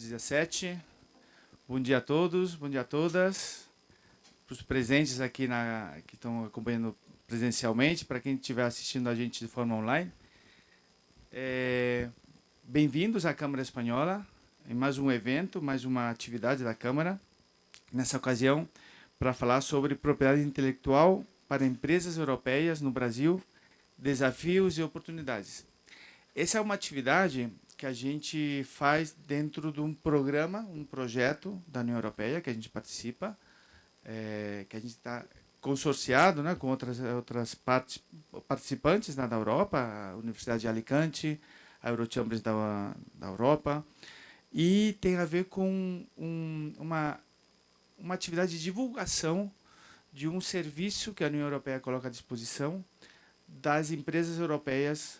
2017. Bom dia a todos, bom dia a todas. Para os presentes aqui que estão acompanhando presencialmente, para quem estiver assistindo a gente de forma online. Bem-vindos à Câmara Espanhola, em mais um evento, mais uma atividade da Câmara. Nessa ocasião, para falar sobre propriedade intelectual para empresas europeias no Brasil, desafios e oportunidades. Essa é uma atividade que a gente faz dentro de um programa, um projeto da União Europeia que a gente participa, que a gente está consorciado, né, com outras participantes, né, da Europa, a Universidade de Alicante, a Eurochambers da Europa, e tem a ver com uma atividade de divulgação de um serviço que a União Europeia coloca à disposição das empresas europeias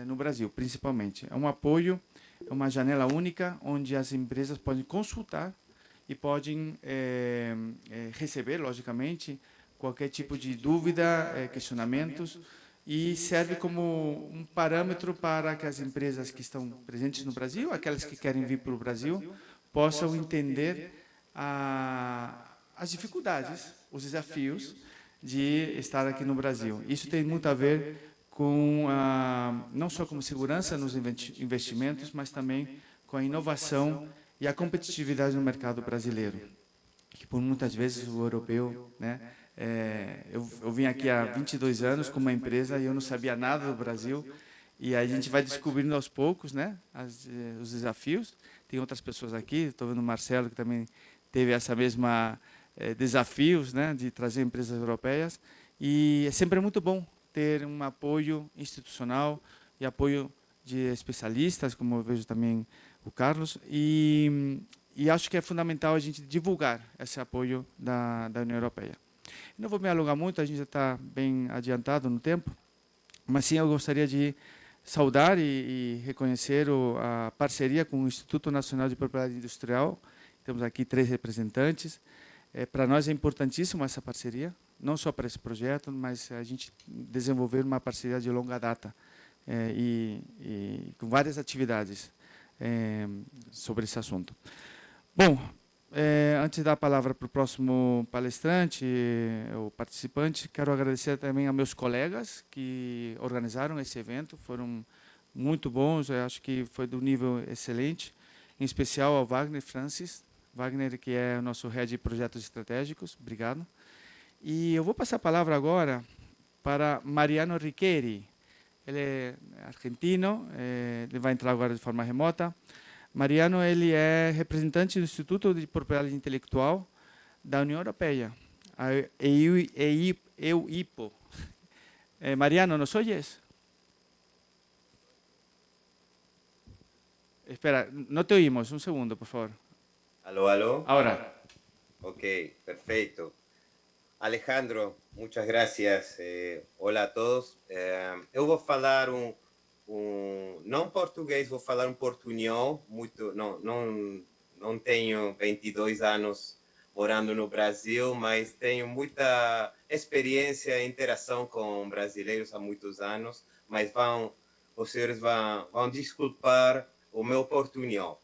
no Brasil, principalmente. É um apoio, é uma janela única onde as empresas podem consultar e podem receber, logicamente, qualquer tipo de dúvida, questionamentos, e serve como um parâmetro para que as empresas que estão presentes no Brasil, aquelas que querem vir para o Brasil, possam entender as dificuldades, os desafios de estar aqui no Brasil. Isso tem muito a ver com não só com segurança nos investimentos, mas também com a inovação e a competitividade no mercado brasileiro, que por muitas vezes o europeu, né, eu vim aqui há 22 anos com uma empresa e eu não sabia nada do Brasil, e aí a gente vai descobrindo aos poucos, né, os desafios. Tem outras pessoas aqui, estou vendo o Marcelo que também teve essa mesma desafios, né, de trazer empresas europeias, e é sempre muito bom ter um apoio institucional e apoio de especialistas, como eu vejo também o Carlos, e acho que é fundamental a gente divulgar esse apoio da União Europeia. Não vou me alongar muito, a gente já está bem adiantado no tempo, mas sim eu gostaria de saudar e reconhecer a parceria com o Instituto Nacional de Propriedade Industrial. Temos aqui 3 representantes. Para nós é importantíssimo essa parceria, não só para esse projeto, mas a gente desenvolver uma parceria de longa data e com várias atividades sobre esse assunto. Bom, antes de dar a palavra para o próximo palestrante ou participante, quero agradecer também a meus colegas que organizaram esse evento, foram muito bons, eu acho que foi do nível excelente, em especial ao Wagner Francis, Wagner, que é o nosso head de projetos estratégicos, obrigado. E eu vou passar a palavra agora para Mariano Riqueri. Ele é argentino, ele vai entrar agora de forma remota. Mariano, ele é representante do Instituto de Propriedade Intelectual da União Europeia, a EUIPO. Mariano, ¿nos oyes? Espera, no te oímos, un segundo, por favor. Aló, aló. Ahora. Ok, perfecto. Alejandro, muchas gracias. Olá a todos. Eu vou falar não português, vou falar portunhol. Não tenho 22 anos morando no Brasil, mas tenho muita experiência e interação com brasileiros há muitos anos. Mas os senhores vão desculpar o meu portunhol.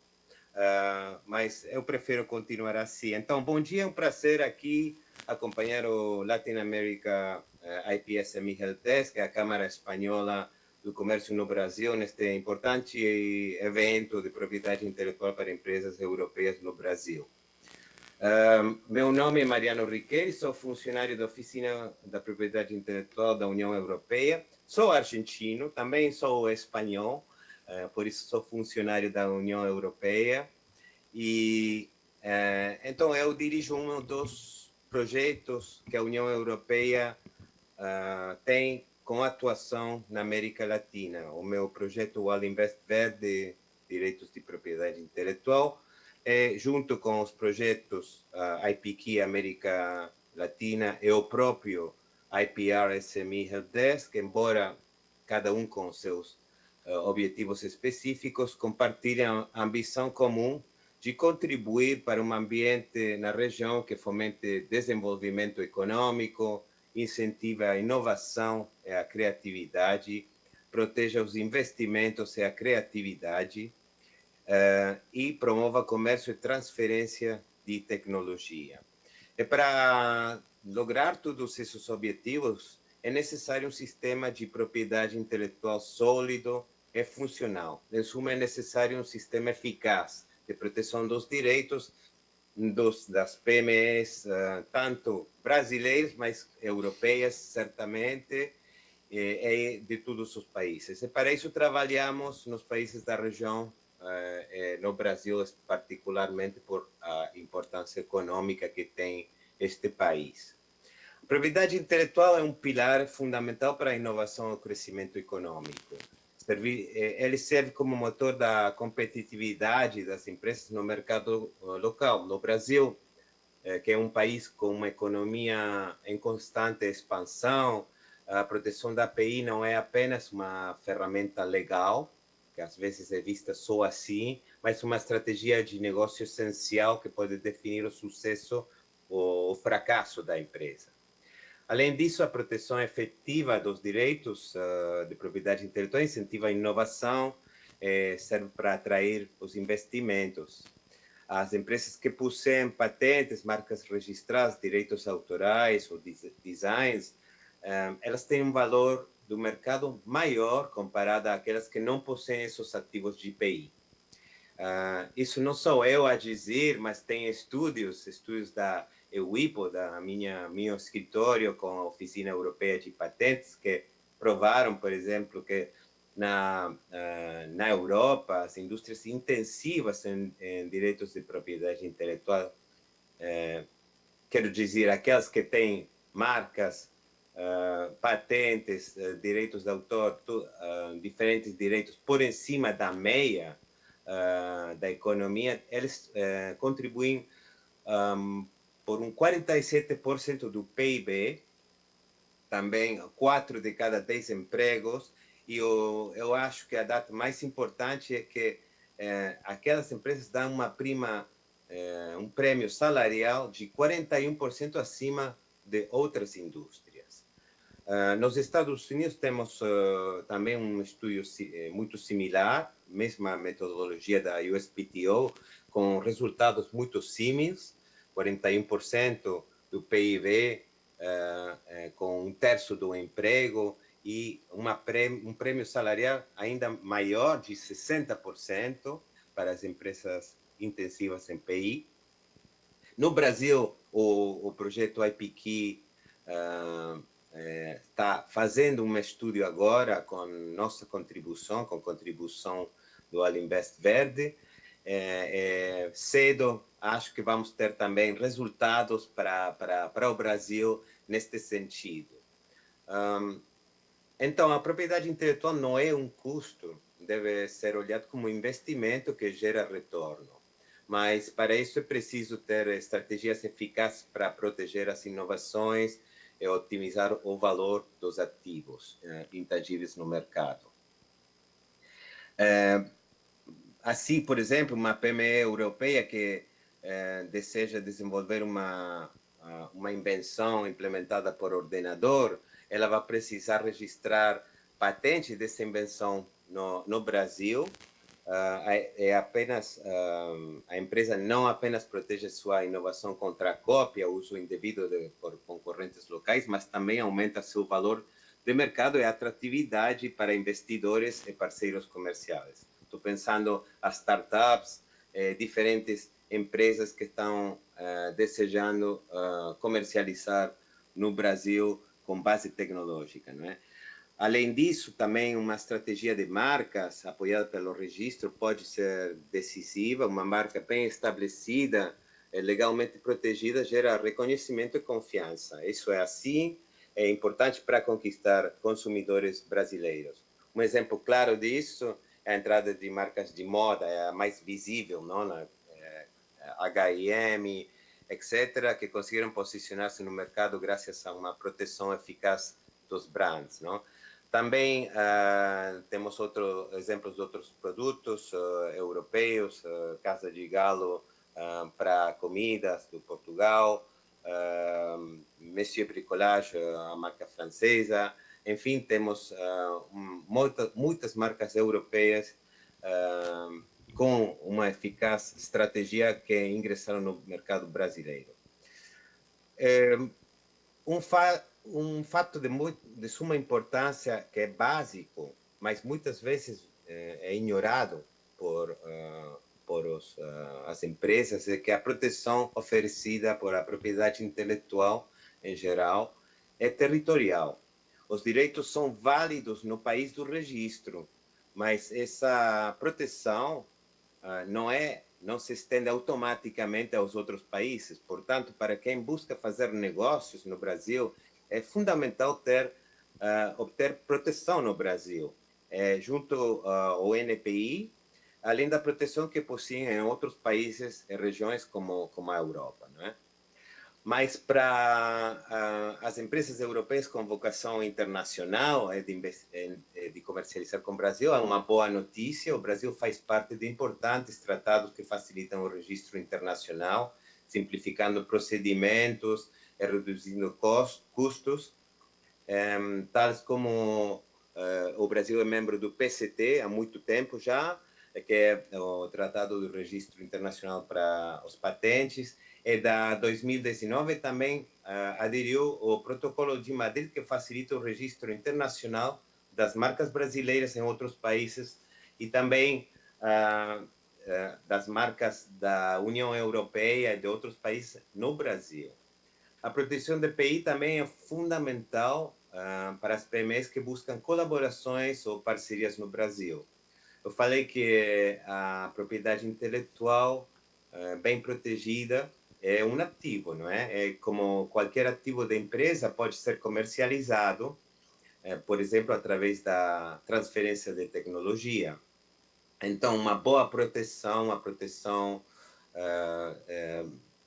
Mas eu prefiro continuar assim. Então, bom dia, é um prazer aqui acompanhar o Latin America IPSME Help Desk, a Câmara Espanhola do Comércio no Brasil, neste importante evento de propriedade intelectual para empresas europeias no Brasil. Meu nome é Mariano Riquelme, sou funcionário da Oficina da Propriedade Intelectual da União Europeia, sou argentino, também sou espanhol, por isso sou funcionário da União Europeia, e então eu dirijo um dos projetos que a União Europeia tem com atuação na América Latina. O meu projeto, o Alinvest Verde, Direitos de Propriedade Intelectual, junto com os projetos IPKey América Latina e o próprio IPR SME Helpdesk, embora cada um com seus objetivos específicos, compartilham a ambição comum de contribuir para um ambiente na região que fomente desenvolvimento econômico, incentive a inovação e a criatividade, proteja os investimentos e a criatividade, e promova comércio e transferência de tecnologia. E para lograr todos esses objetivos, é necessário um sistema de propriedade intelectual sólido e funcional. Em suma, é necessário um sistema eficaz de proteção dos direitos das PMEs, tanto brasileiras, mas europeias, certamente, de todos os países. E para isso trabalhamos nos países da região, no Brasil, particularmente por a importância econômica que tem este país. A propriedade intelectual é um pilar fundamental para a inovação e o crescimento econômico. Ele serve como motor da competitividade das empresas no mercado local. No Brasil, que é um país com uma economia em constante expansão, a proteção da API não é apenas uma ferramenta legal, que às vezes é vista só assim, mas uma estratégia de negócio essencial que pode definir o sucesso ou o fracasso da empresa. Além disso, a proteção efetiva dos direitos de propriedade intelectual incentiva a inovação, serve para atrair os investimentos. As empresas que possuem patentes, marcas registradas, direitos autorais ou designs, elas têm um valor do mercado maior comparado àquelas que não possuem esses ativos de IPI. Isso não sou eu a dizer, mas tem estudos da EUIPO, da meu escritório com a Oficina Europeia de Patentes, que provaram, por exemplo, que na Europa, as indústrias intensivas em direitos de propriedade intelectual, quero dizer, aquelas que têm marcas, patentes, direitos de autor, diferentes direitos por em cima da meia da economia, eles contribuem por 47% do PIB, também 4 de cada 10 empregos, e eu acho que a data mais importante é que aquelas empresas dão um prêmio salarial de 41% acima de outras indústrias. Nos Estados Unidos temos também um estudo muito similar, mesma metodologia da USPTO, com resultados muito símiles, 41% do PIB, com um terço do emprego e um prêmio salarial ainda maior, de 60% para as empresas intensivas em PI. No Brasil, o projeto IPKey está fazendo um estudo agora com nossa contribuição, com contribuição do Alinvest Verde. Cedo, acho que vamos ter também resultados para o Brasil neste sentido. Então, a propriedade intelectual não é um custo, deve ser olhado como um investimento que gera retorno. Mas, para isso, é preciso ter estratégias eficazes para proteger as inovações e otimizar o valor dos ativos intangíveis no mercado. Assim, por exemplo, uma PME europeia que deseja desenvolver uma invenção implementada por ordenador, ela vai precisar registrar patente dessa invenção no Brasil. A empresa não apenas protege sua inovação contra a cópia, uso indevido por concorrentes locais, mas também aumenta seu valor de mercado e atratividade para investidores e parceiros comerciais. Estou pensando as startups, diferentes empresas que estão desejando comercializar no Brasil com base tecnológica, não é? Além disso, também uma estratégia de marcas apoiada pelo registro pode ser decisiva. Uma marca bem estabelecida, legalmente protegida, gera reconhecimento e confiança. Isso é assim, é importante para conquistar consumidores brasileiros. Um exemplo claro disso é a entrada de marcas de moda, é a mais visível, não? H&M, etc., que conseguiram posicionar-se no mercado graças a uma proteção eficaz dos brands, não? Também temos exemplos de outros produtos europeus, Casa de Galo para comidas do Portugal, Monsieur Bricolage, a marca francesa. Enfim, temos muitas marcas europeias com uma eficaz estratégia que ingressaram no mercado brasileiro. Um fato de suma importância que é básico, mas muitas vezes é ignorado por as empresas, é que a proteção oferecida por a propriedade intelectual, em geral, é territorial. Os direitos são válidos no país do registro, mas essa proteção não se estende automaticamente aos outros países. Portanto, para quem busca fazer negócios no Brasil, é fundamental obter proteção no Brasil, junto ao NPI, além da proteção que possuem em outros países e regiões como a Europa, não é? Mas para as empresas europeias com vocação internacional de comercializar com o Brasil, é uma boa notícia. O Brasil faz parte de importantes tratados que facilitam o registro internacional, simplificando procedimentos e reduzindo custos, tais como o Brasil é membro do PCT há muito tempo já, que é o Tratado do Registro Internacional para os Patentes, e da 2019 também aderiu o Protocolo de Madrid, que facilita o registro internacional das marcas brasileiras em outros países e também das marcas da União Europeia e de outros países no Brasil. A proteção de PI também é fundamental para as PMEs que buscam colaborações ou parcerias no Brasil. Eu falei que a propriedade intelectual bem protegida é um ativo, não é? É como qualquer ativo da empresa pode ser comercializado, por exemplo, através da transferência de tecnologia. Então, uma boa proteção, uma proteção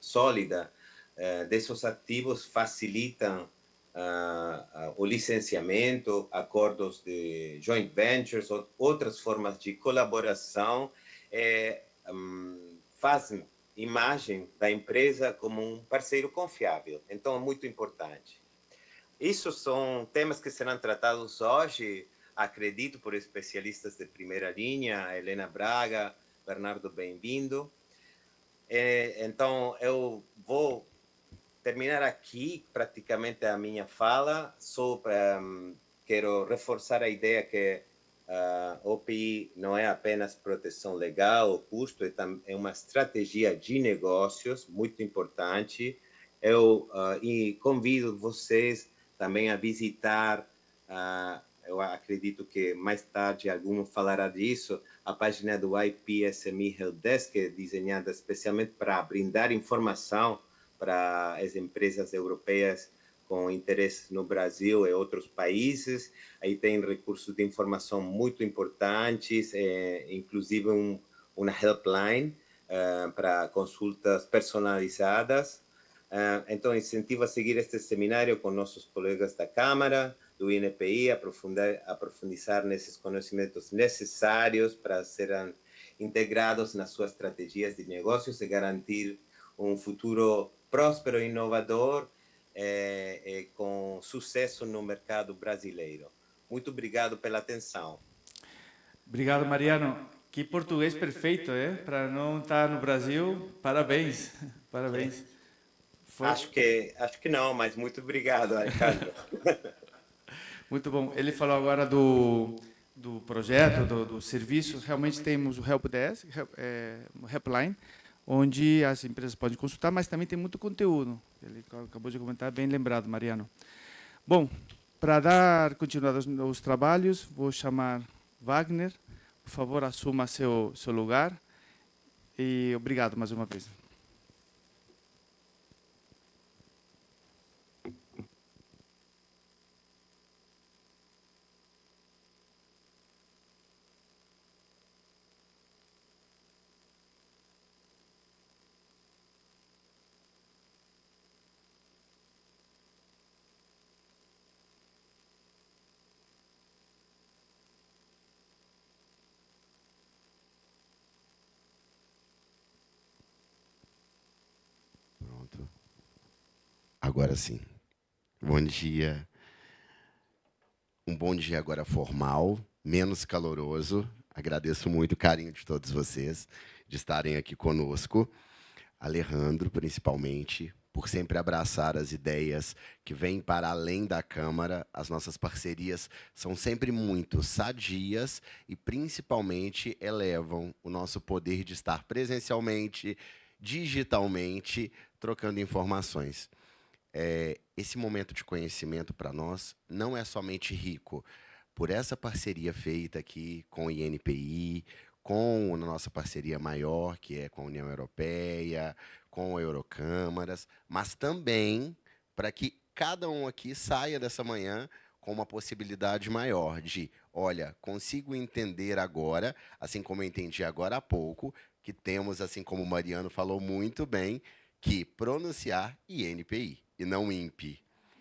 sólida desses ativos facilitam o licenciamento, acordos de joint ventures, outras formas de colaboração, fazem imagem da empresa como um parceiro confiável. Então, é muito importante. Isso são temas que serão tratados hoje, acredito, por especialistas de primeira linha, Helena Braga, Bernardo, bem-vindo. Então, eu vou terminar aqui praticamente a minha fala. Quero reforçar a ideia que o OPI não é apenas proteção legal ou custo, é uma estratégia de negócios muito importante. Eu convido vocês também a visitar, eu acredito que mais tarde algum falará disso, a página do IPSME Helpdesk, que é desenhada especialmente para brindar informação para as empresas europeias com interesses no Brasil e outros países. Aí tem recursos de informação muito importantes, inclusive uma helpline para consultas personalizadas. Então, incentivo a seguir este seminário com nossos colegas da Câmara, do INPI, aprofundizar nesses conhecimentos necessários para serem integrados nas suas estratégias de negócios e garantir um futuro próspero e inovador com sucesso no mercado brasileiro. Muito obrigado pela atenção. Obrigado, Mariano. Que português perfeito, para não estar no Brasil, parabéns. Parabéns. Acho que não, mas muito obrigado, Alejandro. Muito bom. Ele falou agora do projeto, do serviço. Realmente temos o Helpdesk, Helpline, onde as empresas podem consultar, mas também tem muito conteúdo. Ele acabou de comentar, bem lembrado, Mariano. Bom, para dar continuidade aos trabalhos, vou chamar Wagner. Por favor, assuma seu lugar. E obrigado mais uma vez. Agora sim. Bom dia. Um bom dia agora formal, menos caloroso. Agradeço muito o carinho de todos vocês, de estarem aqui conosco. Alejandro, principalmente, por sempre abraçar as ideias que vêm para além da Câmara. As nossas parcerias são sempre muito sadias e, principalmente, elevam o nosso poder de estar presencialmente, digitalmente, trocando informações. Esse momento de conhecimento, para nós, não é somente rico por essa parceria feita aqui com o INPI, com a nossa parceria maior, que é com a União Europeia, com a Eurocâmaras, mas também para que cada um aqui saia dessa manhã com uma possibilidade maior de, olha, consigo entender agora, assim como eu entendi agora há pouco, que temos, assim como o Mariano falou muito bem, que pronunciar INPI e não INPI,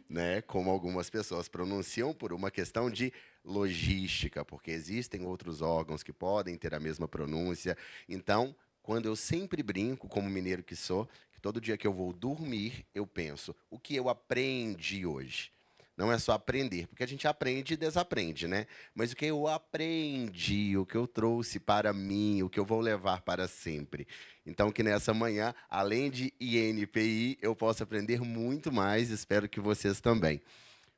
né? Como algumas pessoas pronunciam por uma questão de logística, porque existem outros órgãos que podem ter a mesma pronúncia. Então, quando eu sempre brinco, como mineiro que sou, que todo dia que eu vou dormir, eu penso, o que eu aprendi hoje? Não é só aprender, porque a gente aprende e desaprende, né? Mas o que eu aprendi, o que eu trouxe para mim, o que eu vou levar para sempre. Então, que nessa manhã, além de INPI, eu possa aprender muito mais, espero que vocês também.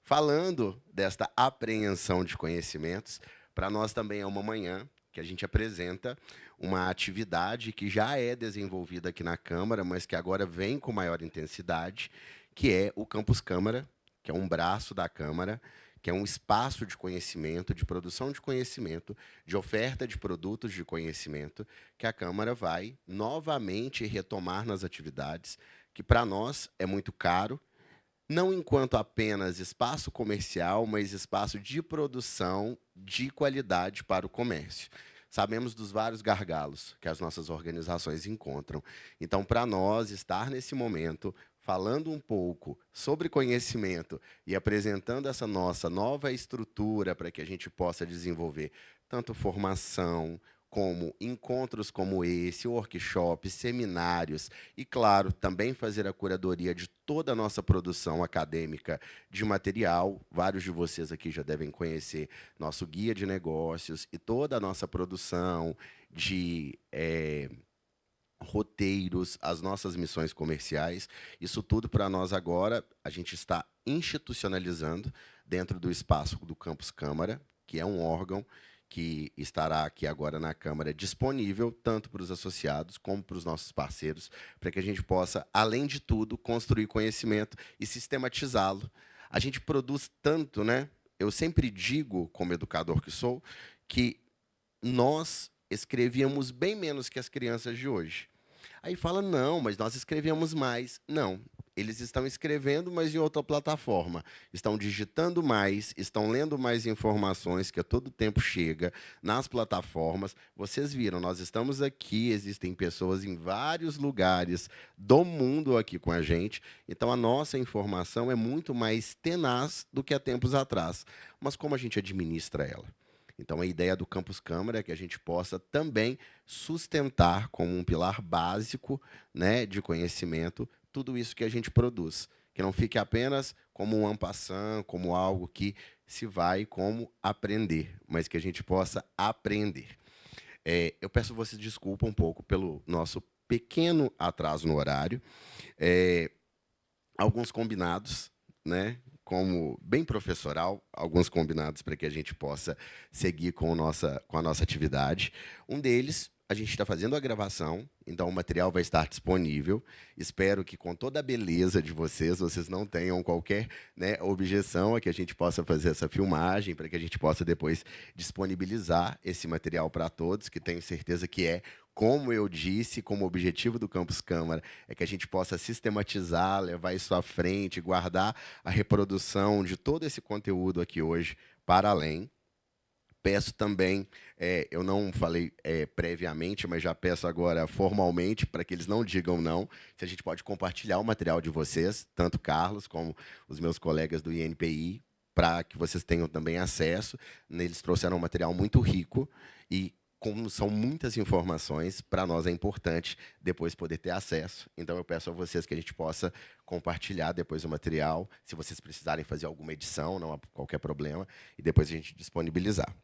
Falando desta apreensão de conhecimentos, para nós também é uma manhã que a gente apresenta uma atividade que já é desenvolvida aqui na Câmara, mas que agora vem com maior intensidade, que é o Campus Câmara, que é um braço da Câmara, que é um espaço de conhecimento, de produção de conhecimento, de oferta de produtos de conhecimento, que a Câmara vai novamente retomar nas atividades, que para nós é muito caro, não enquanto apenas espaço comercial, mas espaço de produção de qualidade para o comércio. Sabemos dos vários gargalos que as nossas organizações encontram. Então, para nós, estar nesse momento, falando um pouco sobre conhecimento e apresentando essa nossa nova estrutura para que a gente possa desenvolver tanto formação, como encontros como esse, workshops, seminários e, claro, também fazer a curadoria de toda a nossa produção acadêmica de material. Vários de vocês aqui já devem conhecer nosso guia de negócios e toda a nossa produção de roteiros, as nossas missões comerciais. Isso tudo, para nós agora, a gente está institucionalizando dentro do espaço do Campus Câmara, que é um órgão que estará aqui agora na Câmara disponível, tanto para os associados como para os nossos parceiros, para que a gente possa, além de tudo, construir conhecimento e sistematizá-lo. A gente produz tanto, né? Eu sempre digo, como educador que sou, que nós escrevíamos bem menos que as crianças de hoje. Aí fala, não, mas nós escrevíamos mais. Não, eles estão escrevendo, mas em outra plataforma. Estão digitando mais, estão lendo mais informações, que a todo tempo chega nas plataformas. Vocês viram, nós estamos aqui, existem pessoas em vários lugares do mundo aqui com a gente. Então, a nossa informação é muito mais tenaz do que há tempos atrás. Mas como a gente administra ela? Então, a ideia do Campus Câmara é que a gente possa também sustentar como um pilar básico, né, de conhecimento tudo isso que a gente produz. Que não fique apenas como um en passant, como algo que se vai como aprender, mas que a gente possa aprender. Eu peço vocês desculpa um pouco pelo nosso pequeno atraso no horário. Alguns combinados, né? Como bem professoral, alguns combinados para que a gente possa seguir com a nossa atividade. Um deles, a gente está fazendo a gravação, então o material vai estar disponível. Espero que, com toda a beleza de vocês não tenham qualquer, né, objeção a que a gente possa fazer essa filmagem, para que a gente possa depois disponibilizar esse material para todos, que tenho certeza que é, como eu disse, como objetivo do Campus Câmara, é que a gente possa sistematizar, levar isso à frente, guardar a reprodução de todo esse conteúdo aqui hoje para além. Peço também, eu não falei previamente, mas já peço agora formalmente, para que eles não digam não, se a gente pode compartilhar o material de vocês, tanto Carlos como os meus colegas do INPI, para que vocês tenham também acesso. Eles trouxeram um material muito rico e, como são muitas informações, para nós é importante depois poder ter acesso. Então, eu peço a vocês que a gente possa compartilhar depois o material, se vocês precisarem fazer alguma edição, não há qualquer problema, e depois a gente disponibilizar.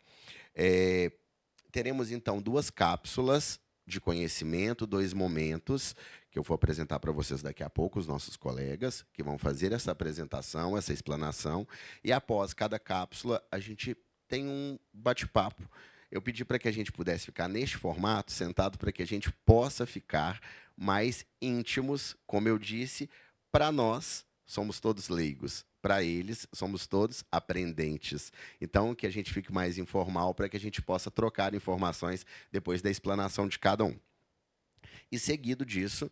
teremos, então, 2 cápsulas de conhecimento, 2 momentos, que eu vou apresentar para vocês daqui a pouco, os nossos colegas, que vão fazer essa apresentação, essa explanação, e após cada cápsula, a gente tem um bate-papo. Eu pedi para que a gente pudesse ficar neste formato, sentado, para que a gente possa ficar mais íntimos, como eu disse, para nós, somos todos leigos. Para eles, somos todos aprendentes. Então, que a gente fique mais informal para que a gente possa trocar informações depois da explanação de cada um. E, seguido disso,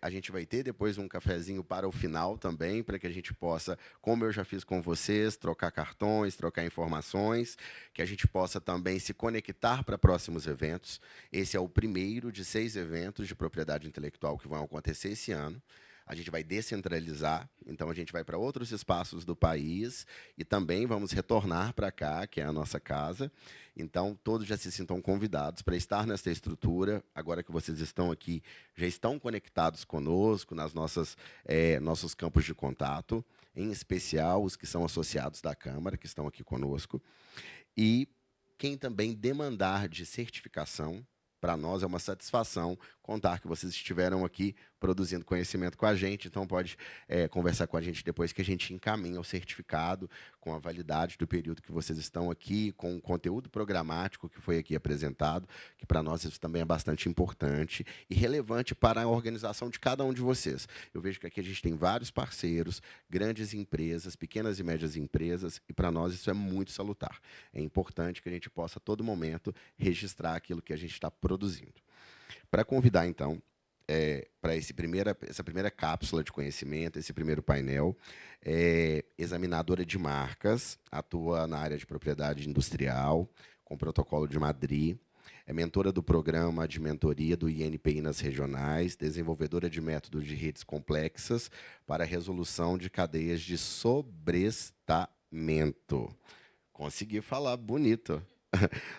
a gente vai ter depois um cafezinho para o final também, para que a gente possa, como eu já fiz com vocês, trocar cartões, trocar informações, que a gente possa também se conectar para próximos eventos. Esse é o primeiro de 6 eventos de propriedade intelectual que vão acontecer esse ano. A gente vai descentralizar, então a gente vai para outros espaços do país e também vamos retornar para cá, que é a nossa casa. Então, todos já se sintam convidados para estar nessa estrutura. Agora que vocês estão aqui, já estão conectados conosco nas nossos campos de contato, em especial os que são associados da Câmara, que estão aqui conosco. E quem também demandar de certificação, para nós é uma satisfação contar que vocês estiveram aqui produzindo conhecimento com a gente, então pode conversar com a gente depois que a gente encaminha o certificado com a validade do período que vocês estão aqui, com o conteúdo programático que foi aqui apresentado, que para nós isso também é bastante importante e relevante para a organização de cada um de vocês. Eu vejo que aqui a gente tem vários parceiros, grandes empresas, pequenas e médias empresas, e para nós isso é muito salutar. É importante que a gente possa, a todo momento, registrar aquilo que a gente está produzindo. Para convidar, então, para essa primeira cápsula de conhecimento, esse primeiro painel, examinadora de marcas, atua na área de propriedade industrial, com protocolo de Madrid, é mentora do programa de mentoria do INPI nas regionais, desenvolvedora de métodos de redes complexas para a resolução de cadeias de sobrestamento. Consegui falar bonito.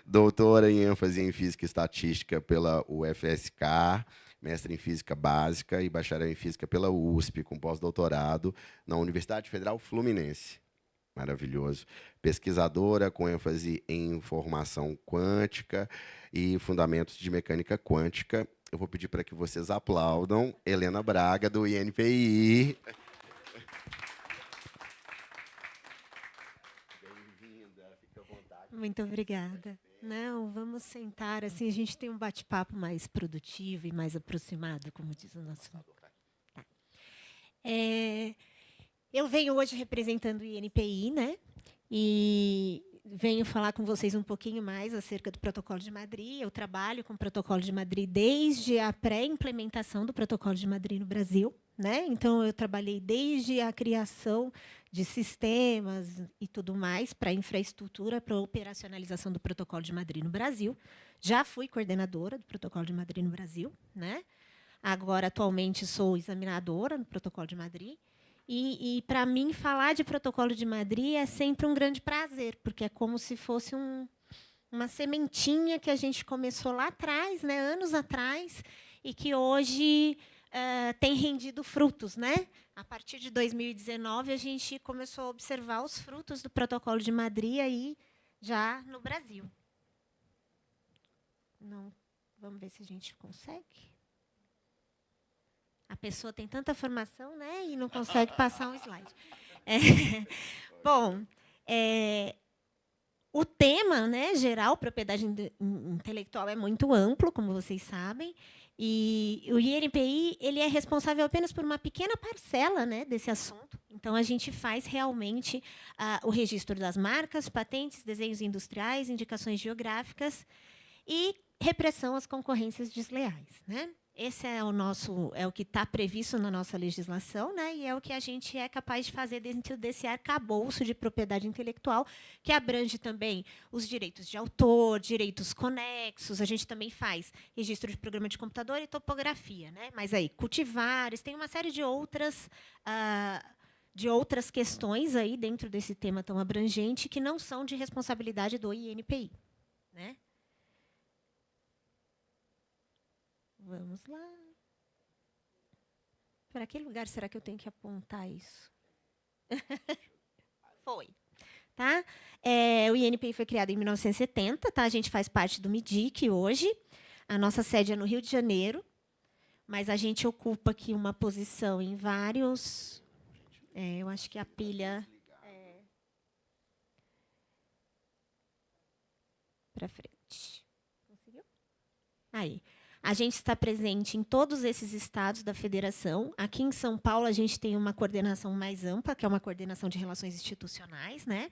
Doutora em ênfase em Física e Estatística pela UFSK, mestre em Física Básica e bacharel em Física pela USP, com pós-doutorado na Universidade Federal Fluminense. Maravilhoso. Pesquisadora com ênfase em informação quântica e fundamentos de mecânica quântica. Eu vou pedir para que vocês aplaudam Helena Braga, do INPI. Muito obrigada. Não, vamos sentar, assim, a gente tem um bate-papo mais produtivo e mais aproximado, como diz o nosso... Tá. Eu venho hoje representando o INPI, né? E venho falar com vocês um pouquinho mais acerca do Protocolo de Madrid. Eu trabalho com o Protocolo de Madrid desde a pré-implementação do Protocolo de Madrid no Brasil, né? Então, eu trabalhei desde a criação de sistemas e tudo mais para infraestrutura, para a operacionalização do Protocolo de Madrid no Brasil. Já fui coordenadora do Protocolo de Madrid no Brasil, né? Agora, atualmente, sou examinadora no Protocolo de Madrid. E para mim, falar de Protocolo de Madrid é sempre um grande prazer, porque é como se fosse uma sementinha que a gente começou lá atrás, né, anos atrás, e que hoje tem rendido frutos, né? A partir de 2019, a gente começou a observar os frutos do Protocolo de Madrid aí já no Brasil. Não, vamos ver se a gente consegue. A pessoa tem tanta formação, né, e não consegue passar um slide. Bom, o tema, né, geral, propriedade intelectual, é muito amplo, como vocês sabem, e o INPI ele é responsável apenas por uma pequena parcela, né, desse assunto. Então, a gente faz realmente o registro das marcas, patentes, desenhos industriais, indicações geográficas e repressão às concorrências desleais, né? Esse é o que está previsto na nossa legislação, né? E é o que a gente é capaz de fazer dentro desse arcabouço de propriedade intelectual, que abrange também os direitos de autor, direitos conexos. A gente também faz registro de programa de computador e topografia, né? Mas aí cultivares, tem uma série de outras questões aí dentro desse tema tão abrangente que não são de responsabilidade do INPI, né? Vamos lá. Para que lugar será que eu tenho que apontar isso? Foi. Tá? O INPI foi criado em 1970, tá? A gente faz parte do MIDIC hoje. A nossa sede é no Rio de Janeiro, mas a gente ocupa aqui uma posição em vários... eu acho que a pilha... Para frente. Conseguiu? Aí. A gente está presente em todos esses estados da federação. Aqui em São Paulo, a gente tem uma coordenação mais ampla, que é uma coordenação de relações institucionais, né?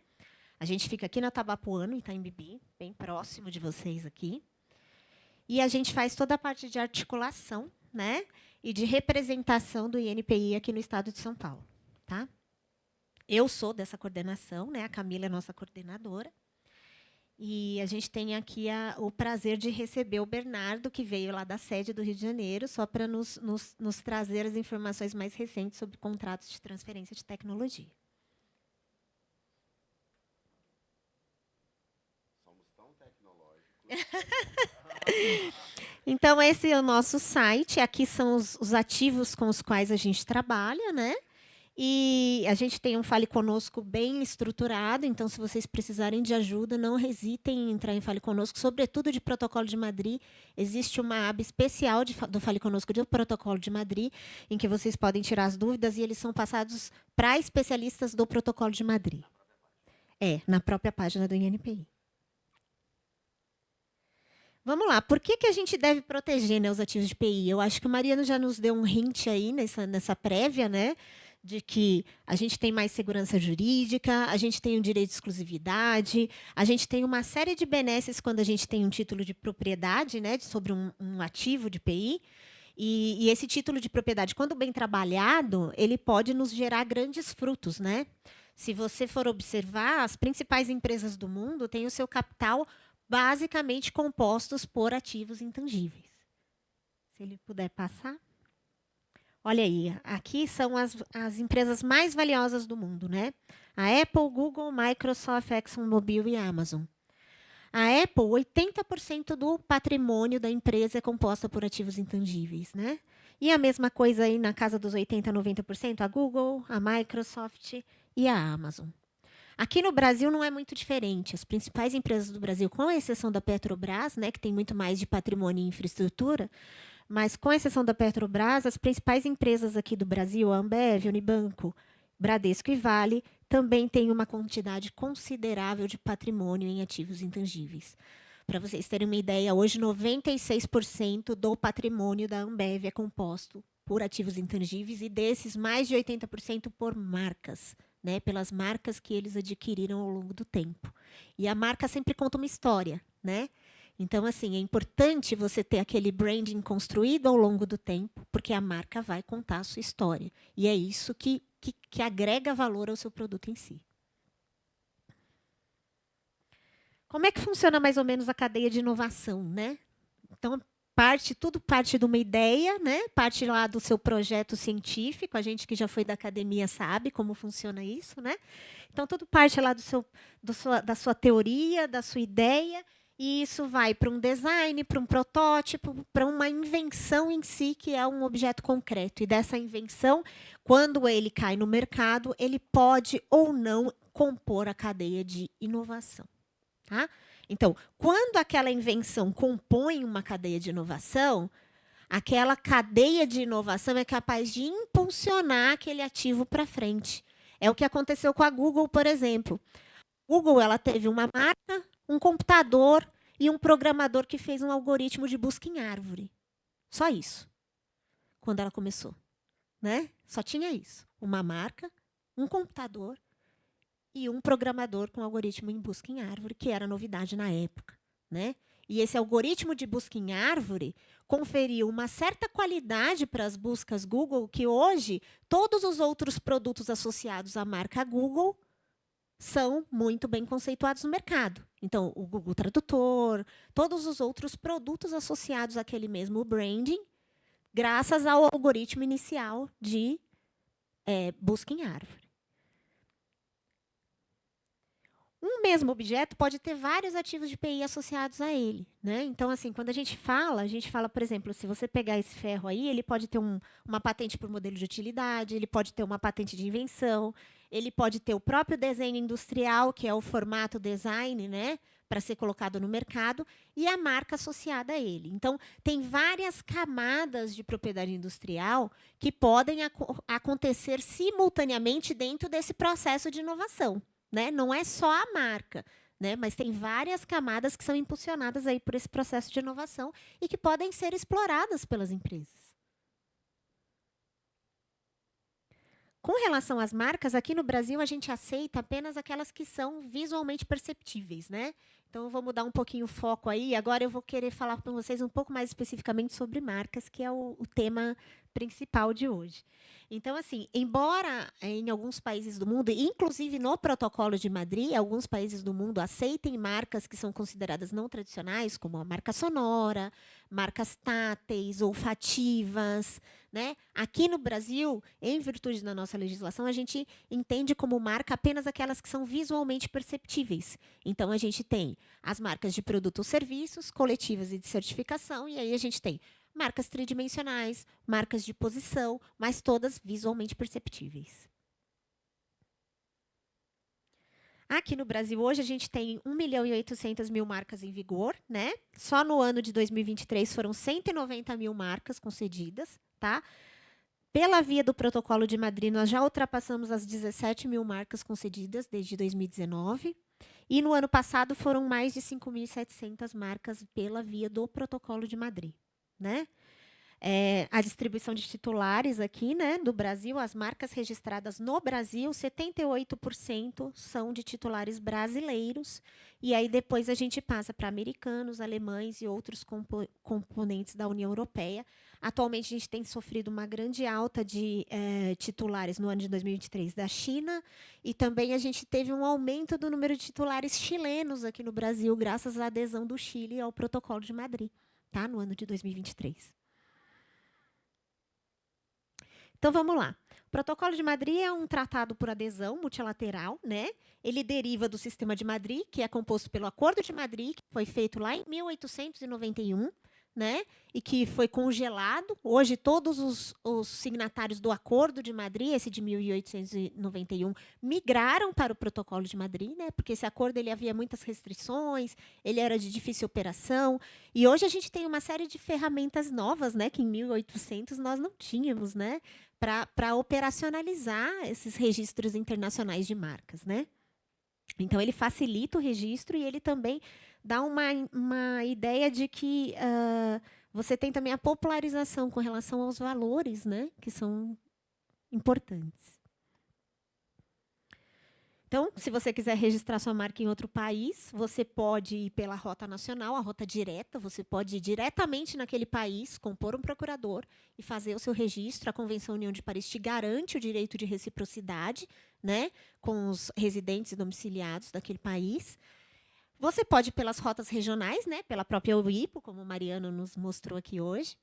A gente fica aqui na Tabapuã, Itaim Bibi, bem próximo de vocês aqui. E a gente faz toda a parte de articulação, né? E de representação do INPI aqui no estado de São Paulo. Tá? Eu sou dessa coordenação, né? A Camila é nossa coordenadora. E a gente tem aqui o prazer de receber o Bernardo, que veio lá da sede do Rio de Janeiro, só para nos trazer as informações mais recentes sobre contratos de transferência de tecnologia. Somos tão tecnológicos. Então, esse é o nosso site. Aqui são os ativos com os quais a gente trabalha, né? E a gente tem um Fale Conosco bem estruturado, então, se vocês precisarem de ajuda, não hesitem em entrar em Fale Conosco, sobretudo de Protocolo de Madrid. Existe uma aba especial do Fale Conosco do Protocolo de Madrid, em que vocês podem tirar as dúvidas e eles são passados para especialistas do Protocolo de Madrid. Na própria página do INPI. Vamos lá, por que a gente deve proteger, né, os ativos de PI? Eu acho que o Mariano já nos deu um hint aí nessa prévia, né? De que a gente tem mais segurança jurídica, a gente tem um direito de exclusividade, a gente tem uma série de benesses quando a gente tem um título de propriedade, né, sobre um ativo de PI. E esse título de propriedade, quando bem trabalhado, ele pode nos gerar grandes frutos, né? Se você for observar, as principais empresas do mundo têm o seu capital basicamente compostos por ativos intangíveis. Se ele puder passar. Olha aí, aqui são as empresas mais valiosas do mundo, né? A Apple, Google, Microsoft, ExxonMobil e Amazon. A Apple, 80% do patrimônio da empresa é composta por ativos intangíveis, né? E a mesma coisa aí na casa dos 80%, 90%, a Google, a Microsoft e a Amazon. Aqui no Brasil não é muito diferente. As principais empresas do Brasil, com exceção da Petrobras, né, que tem muito mais de patrimônio e infraestrutura, mas, com exceção da Petrobras, as principais empresas aqui do Brasil, a Ambev, Unibanco, Bradesco e Vale, também têm uma quantidade considerável de patrimônio em ativos intangíveis. Para vocês terem uma ideia, hoje 96% do patrimônio da Ambev é composto por ativos intangíveis e desses mais de 80% por marcas, né, pelas marcas que eles adquiriram ao longo do tempo. E a marca sempre conta uma história, né? Então, assim, é importante você ter aquele branding construído ao longo do tempo, porque a marca vai contar a sua história. E é isso que agrega valor ao seu produto em si. Como é que funciona mais ou menos a cadeia de inovação, né? Então, tudo parte de uma ideia, né? Parte lá do seu projeto científico. A gente que já foi da academia sabe como funciona isso, né? Então, tudo parte lá da sua teoria, da sua ideia. E isso vai para um design, para um protótipo, para uma invenção em si, que é um objeto concreto. E dessa invenção, quando ele cai no mercado, ele pode ou não compor a cadeia de inovação. Tá? Então, quando aquela invenção compõe uma cadeia de inovação, aquela cadeia de inovação é capaz de impulsionar aquele ativo para frente. É o que aconteceu com a Google, por exemplo. A Google ela teve uma marca, um computador e um programador que fez um algoritmo de busca em árvore. Só isso. Quando ela começou, né? Só tinha isso. Uma marca, um computador e um programador com algoritmo em busca em árvore, que era novidade na época, né? E esse algoritmo de busca em árvore conferiu uma certa qualidade para as buscas Google, que hoje todos os outros produtos associados à marca Google são muito bem conceituados no mercado. Então, o Google Tradutor, todos os outros produtos associados àquele mesmo branding, graças ao algoritmo inicial de busca em árvore. Um mesmo objeto pode ter vários ativos de PI associados a ele, né? Então, assim, quando a gente fala, por exemplo, se você pegar esse ferro aí, ele pode ter uma patente por modelo de utilidade, ele pode ter uma patente de invenção, ele pode ter o próprio desenho industrial, que é o formato design, né, para ser colocado no mercado, e a marca associada a ele. Então, tem várias camadas de propriedade industrial que podem acontecer simultaneamente dentro desse processo de inovação, né? Não é só a marca, né, mas tem várias camadas que são impulsionadas aí por esse processo de inovação e que podem ser exploradas pelas empresas. Com relação às marcas, aqui no Brasil a gente aceita apenas aquelas que são visualmente perceptíveis, né? Então, eu vou mudar um pouquinho o foco aí. Agora eu vou querer falar para vocês um pouco mais especificamente sobre marcas, que é o tema principal de hoje. Então, assim, embora em alguns países do mundo, inclusive no Protocolo de Madrid, alguns países do mundo aceitem marcas que são consideradas não tradicionais, como a marca sonora, marcas táteis, olfativas, né? Aqui no Brasil, em virtude da nossa legislação, a gente entende como marca apenas aquelas que são visualmente perceptíveis. Então, a gente tem as marcas de produtos ou serviços, coletivas e de certificação, e aí a gente tem marcas tridimensionais, marcas de posição, mas todas visualmente perceptíveis. Aqui no Brasil, hoje, a gente tem 1.800.000 marcas em vigor, né? Só no ano de 2023 foram 190 mil marcas concedidas, tá? Pela via do Protocolo de Madrid, nós já ultrapassamos as 17 mil marcas concedidas desde 2019. E no ano passado foram mais de 5.700 marcas pela via do Protocolo de Madrid, né? A distribuição de titulares aqui, né, do Brasil, as marcas registradas no Brasil, 78% são de titulares brasileiros, e aí depois a gente passa para americanos, alemães e outros componentes da União Europeia. Atualmente, a gente tem sofrido uma grande alta de titulares no ano de 2023 da China, e também a gente teve um aumento do número de titulares chilenos aqui no Brasil, graças à adesão do Chile ao Protocolo de Madrid, tá, no ano de 2023. Então, vamos lá. O Protocolo de Madrid é um tratado por adesão multilateral, né? Ele deriva do Sistema de Madrid, que é composto pelo Acordo de Madrid, que foi feito lá em 1891, né? E que foi congelado. Hoje, todos os signatários do Acordo de Madrid, esse de 1891, migraram para o Protocolo de Madrid, né? Porque esse acordo ele havia muitas restrições, ele era de difícil operação. E hoje a gente tem uma série de ferramentas novas, né? Que em 1800 nós não tínhamos, né? Para operacionalizar esses registros internacionais de marcas, né? Então, ele facilita o registro e ele também dá uma ideia de que você tem também a popularização com relação aos valores, né, que são importantes. Então, se você quiser registrar sua marca em outro país, você pode ir pela rota nacional, a rota direta, você pode ir diretamente naquele país, compor um procurador e fazer o seu registro. A Convenção União de Paris te garante o direito de reciprocidade, né, com os residentes e domiciliados daquele país. Você pode ir pelas rotas regionais, né, pela própria UIPO, como o Mariano nos mostrou aqui hoje,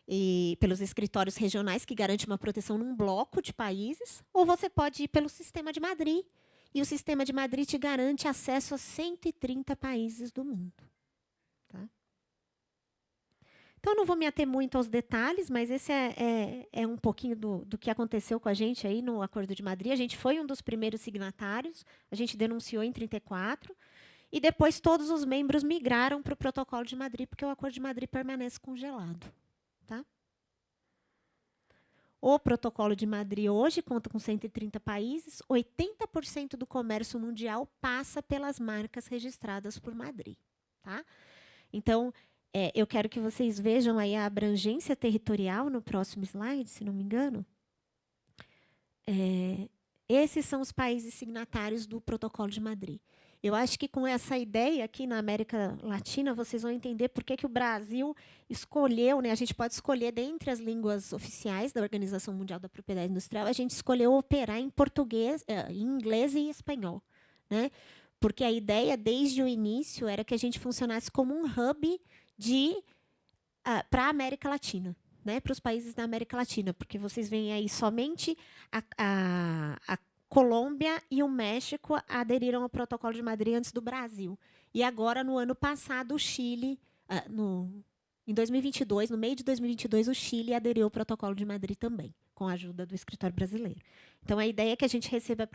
e pelos escritórios regionais, que garante uma proteção num bloco de países, ou você pode ir pelo Sistema de Madrid, e o Sistema de Madrid te garante acesso a 130 países do mundo. Tá? Então, não vou me ater muito aos detalhes, mas esse é um pouquinho do que aconteceu com a gente aí no Acordo de Madrid. A gente foi um dos primeiros signatários, a gente denunciou em 1934, e depois todos os membros migraram para o Protocolo de Madrid, porque o Acordo de Madrid permanece congelado. Tá? O Protocolo de Madrid hoje conta com 130 países, 80% do comércio mundial passa pelas marcas registradas por Madrid. Tá? Então, eu quero que vocês vejam aí a abrangência territorial no próximo slide, se não me engano. Esses são os países signatários do Protocolo de Madrid. Eu acho que com essa ideia aqui na América Latina, vocês vão entender por que o Brasil escolheu, né, a gente pode escolher, dentre as línguas oficiais da Organização Mundial da Propriedade Industrial, a gente escolheu operar em português, em inglês e em espanhol, né? Porque a ideia, desde o início, era que a gente funcionasse como um hub para a América Latina, né, para os países da América Latina, porque vocês veem aí somente a Colômbia e o México aderiram ao Protocolo de Madrid antes do Brasil. E agora, no ano passado, o Chile, em 2022, no meio de 2022, o Chile aderiu ao Protocolo de Madrid também, com a ajuda do escritório brasileiro. Então, a ideia é que a gente receba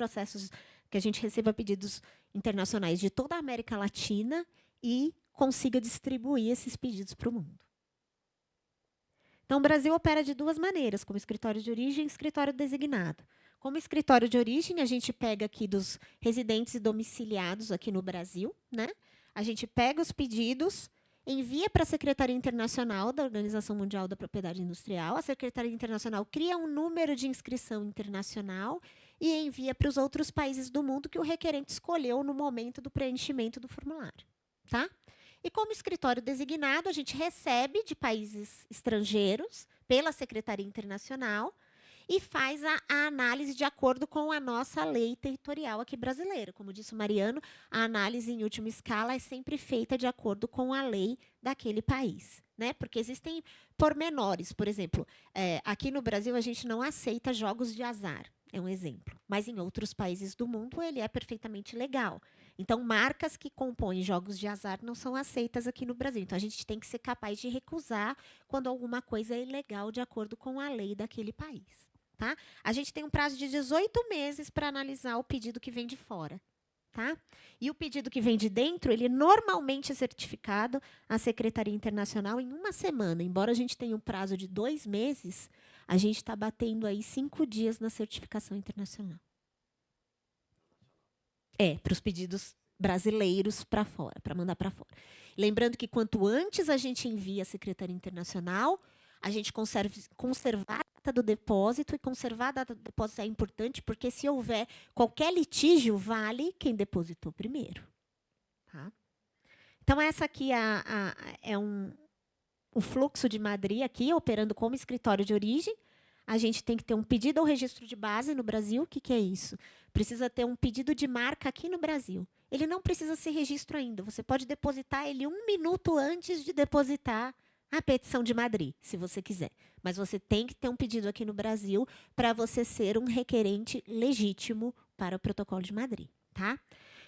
pedidos internacionais de toda a América Latina e consiga distribuir esses pedidos para o mundo. Então, o Brasil opera de duas maneiras, como escritório de origem e escritório designado. Como escritório de origem, a gente pega aqui dos residentes e domiciliados aqui no Brasil, né? A gente pega os pedidos, envia para a Secretaria Internacional da Organização Mundial da Propriedade Industrial. A Secretaria Internacional cria um número de inscrição internacional e envia para os outros países do mundo que o requerente escolheu no momento do preenchimento do formulário. Tá? E como escritório designado, a gente recebe de países estrangeiros pela Secretaria Internacional e faz a análise de acordo com a nossa lei territorial aqui brasileira. Como disse o Mariano, a análise em última escala é sempre feita de acordo com a lei daquele país, né? Porque existem pormenores. Por exemplo, aqui no Brasil a gente não aceita jogos de azar, é um exemplo. Mas em outros países do mundo ele é perfeitamente legal. Então, marcas que compõem jogos de azar não são aceitas aqui no Brasil. Então, a gente tem que ser capaz de recusar quando alguma coisa é ilegal de acordo com a lei daquele país. Tá? A gente tem um prazo de 18 meses para analisar o pedido que vem de fora. Tá? E o pedido que vem de dentro, ele normalmente é certificado à Secretaria Internacional em uma semana. Embora a gente tenha um prazo de 2 meses, a gente está batendo aí 5 dias na certificação internacional. Para os pedidos brasileiros para fora, para mandar para fora. Lembrando que quanto antes a gente envia à Secretaria Internacional, a gente conservar a data do depósito, e conservar a data do depósito é importante, porque se houver qualquer litígio, vale quem depositou primeiro. Tá? Então, essa aqui é o fluxo de Madri aqui, operando como escritório de origem. A gente tem que ter um pedido ao registro de base no Brasil. O que é isso? Precisa ter um pedido de marca aqui no Brasil. Ele não precisa ser registro ainda. Você pode depositar ele 1 minuto antes de depositar a petição de Madri, se você quiser. Mas você tem que ter um pedido aqui no Brasil para você ser um requerente legítimo para o protocolo de Madri. Tá?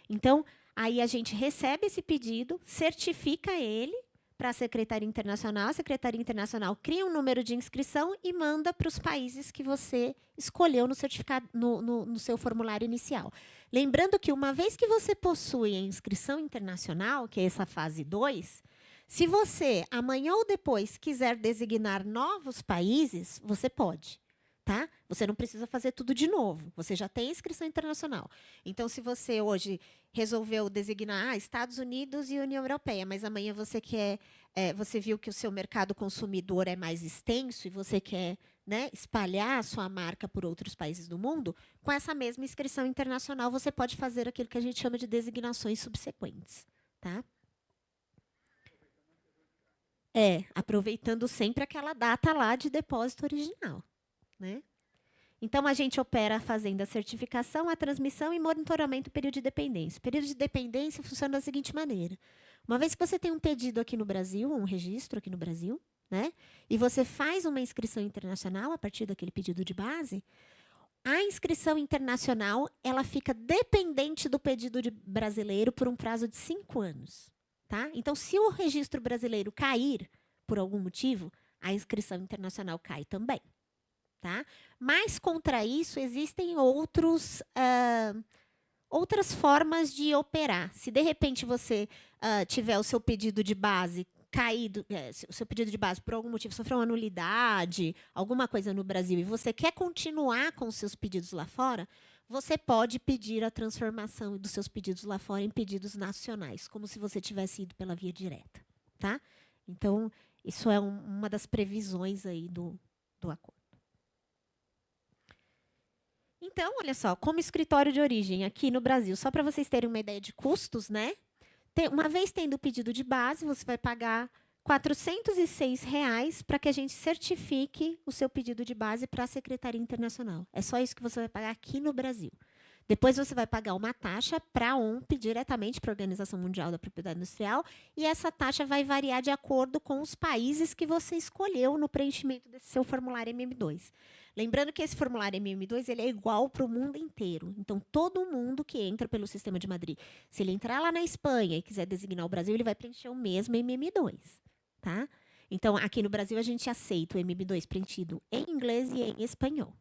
Então, aí a gente recebe esse pedido, certifica ele para a Secretaria Internacional. A Secretaria Internacional cria um número de inscrição e manda para os países que você escolheu no certificado, no seu formulário inicial. Lembrando que, uma vez que você possui a inscrição internacional, que é essa fase 2, se você, amanhã ou depois, quiser designar novos países, você pode. Tá? Você não precisa fazer tudo de novo. Você já tem inscrição internacional. Então, se você hoje resolveu designar Estados Unidos e União Europeia, mas amanhã você quer, você viu que o seu mercado consumidor é mais extenso e você quer, né, espalhar a sua marca por outros países do mundo, com essa mesma inscrição internacional você pode fazer aquilo que a gente chama de designações subsequentes. Tá? Aproveitando sempre aquela data lá de depósito original. Né? Então, a gente opera fazendo a certificação, a transmissão e monitoramento do período de dependência. O período de dependência funciona da seguinte maneira. Uma vez que você tem um pedido aqui no Brasil, um registro aqui no Brasil, né, e você faz uma inscrição internacional a partir daquele pedido de base, a inscrição internacional ela fica dependente do pedido brasileiro por um prazo de 5 anos. Tá? Então, se o registro brasileiro cair, por algum motivo, a inscrição internacional cai também. Tá? Mas, contra isso, existem outras formas de operar. Se, de repente, você tiver o seu pedido de base caído, o seu pedido de base, por algum motivo, sofreu uma nulidade, alguma coisa no Brasil, e você quer continuar com os seus pedidos lá fora, você pode pedir a transformação dos seus pedidos lá fora em pedidos nacionais, como se você tivesse ido pela via direta. Tá? Então, isso é uma das previsões aí do acordo. Então, olha só, como escritório de origem aqui no Brasil, só para vocês terem uma ideia de custos, né? Uma vez tendo o pedido de base, você vai pagar R$ 406 para que a gente certifique o seu pedido de base para a Secretaria Internacional. É só isso que você vai pagar aqui no Brasil. Depois você vai pagar uma taxa para a OMP, diretamente para a Organização Mundial da Propriedade Industrial, e essa taxa vai variar de acordo com os países que você escolheu no preenchimento desse seu formulário MM2. Lembrando que esse formulário MM2 ele é igual para o mundo inteiro. Então, todo mundo que entra pelo sistema de Madri, se ele entrar lá na Espanha e quiser designar o Brasil, ele vai preencher o mesmo MM2. Tá? Então, aqui no Brasil, a gente aceita o MM2 preenchido em inglês e em espanhol.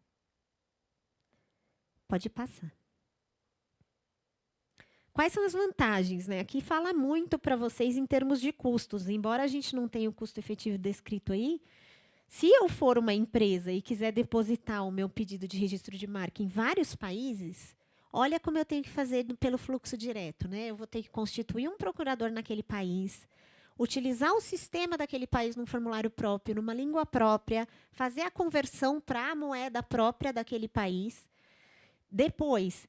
Pode passar. Quais são as vantagens, né? Aqui fala muito para vocês em termos de custos. Embora a gente não tenha o custo efetivo descrito aí, se eu for uma empresa e quiser depositar o meu pedido de registro de marca em vários países, olha como eu tenho que fazer pelo fluxo direto, né? Eu vou ter que constituir um procurador naquele país, utilizar o sistema daquele país num formulário próprio, numa língua própria, fazer a conversão para a moeda própria daquele país. Depois,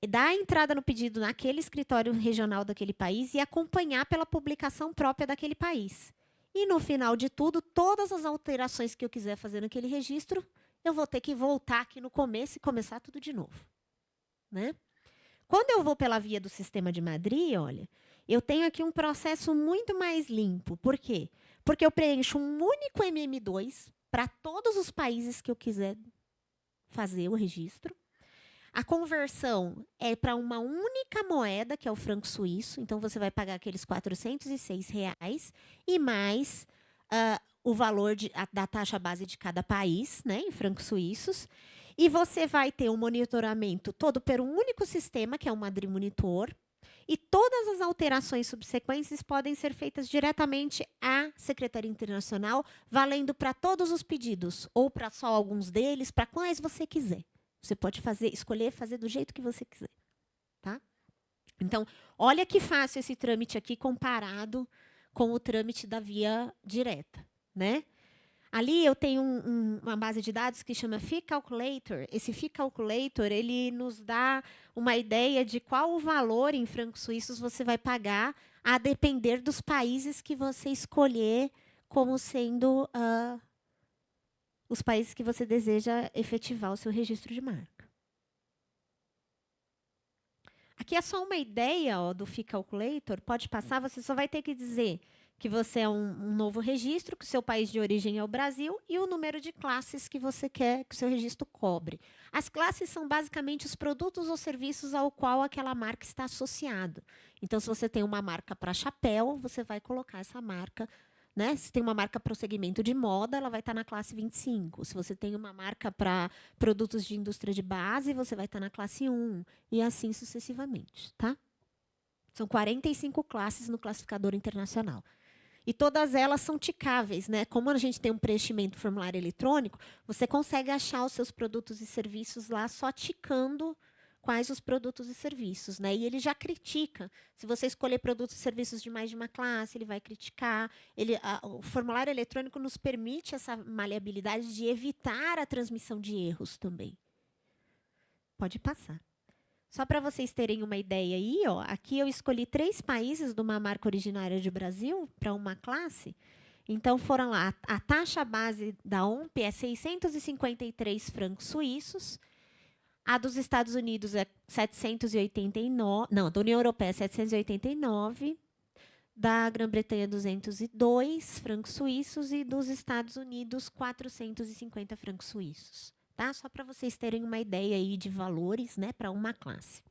dar a entrada no pedido naquele escritório regional daquele país e acompanhar pela publicação própria daquele país. E, no final de tudo, todas as alterações que eu quiser fazer naquele registro, eu vou ter que voltar aqui no começo e começar tudo de novo. Né? Quando eu vou pela via do sistema de Madrid, olha, eu tenho aqui um processo muito mais limpo. Por quê? Porque eu preencho um único MM2 para todos os países que eu quiser fazer o registro. A conversão é para uma única moeda, que é o franco suíço. Então, você vai pagar aqueles R$ 406 e mais o valor da taxa base de cada país, né, em francos suíços. E você vai ter um monitoramento todo por um único sistema, que é o Madrid Monitor. E todas as alterações subsequentes podem ser feitas diretamente à Secretaria Internacional, valendo para todos os pedidos, ou para só alguns deles, para quais você quiser. Você pode escolher fazer do jeito que você quiser. Tá? Então, olha que fácil esse trâmite aqui comparado com o trâmite da via direta. Né? Ali eu tenho uma base de dados que chama Fee Calculator. Esse Fee Calculator ele nos dá uma ideia de qual o valor em francos suíços você vai pagar a depender dos países que você escolher como sendo os países que você deseja efetivar o seu registro de marca. Aqui é só uma ideia do Fee Calculator. Pode passar, você só vai ter que dizer que você é um novo registro, que o seu país de origem é o Brasil e o número de classes que você quer que o seu registro cobre. As classes são basicamente os produtos ou serviços ao qual aquela marca está associada. Então, se você tem uma marca para chapéu, você vai colocar essa marca. Né? Se tem uma marca para o segmento de moda, ela vai estar na classe 25. Se você tem uma marca para produtos de indústria de base, você vai estar na classe 1. E assim sucessivamente. Tá? São 45 classes no classificador internacional. E todas elas são ticáveis. Né? Como a gente tem um preenchimento formulário eletrônico, você consegue achar os seus produtos e serviços lá só ticando quais os produtos e serviços. Né? E ele já critica. Se você escolher produtos e serviços de mais de uma classe, ele vai criticar. O formulário eletrônico nos permite essa maleabilidade de evitar a transmissão de erros também. Pode passar. Só para vocês terem uma ideia aí, aqui eu escolhi 3 países de uma marca originária do Brasil para uma classe. Então, foram lá. A taxa base da OMP é 653 francos suíços. A dos Estados Unidos é 789. Não, da União Europeia é 789. Da Grã-Bretanha, 202 francos suíços. E dos Estados Unidos, 450 francos suíços. Tá? Só para vocês terem uma ideia aí de valores, né, para uma classe.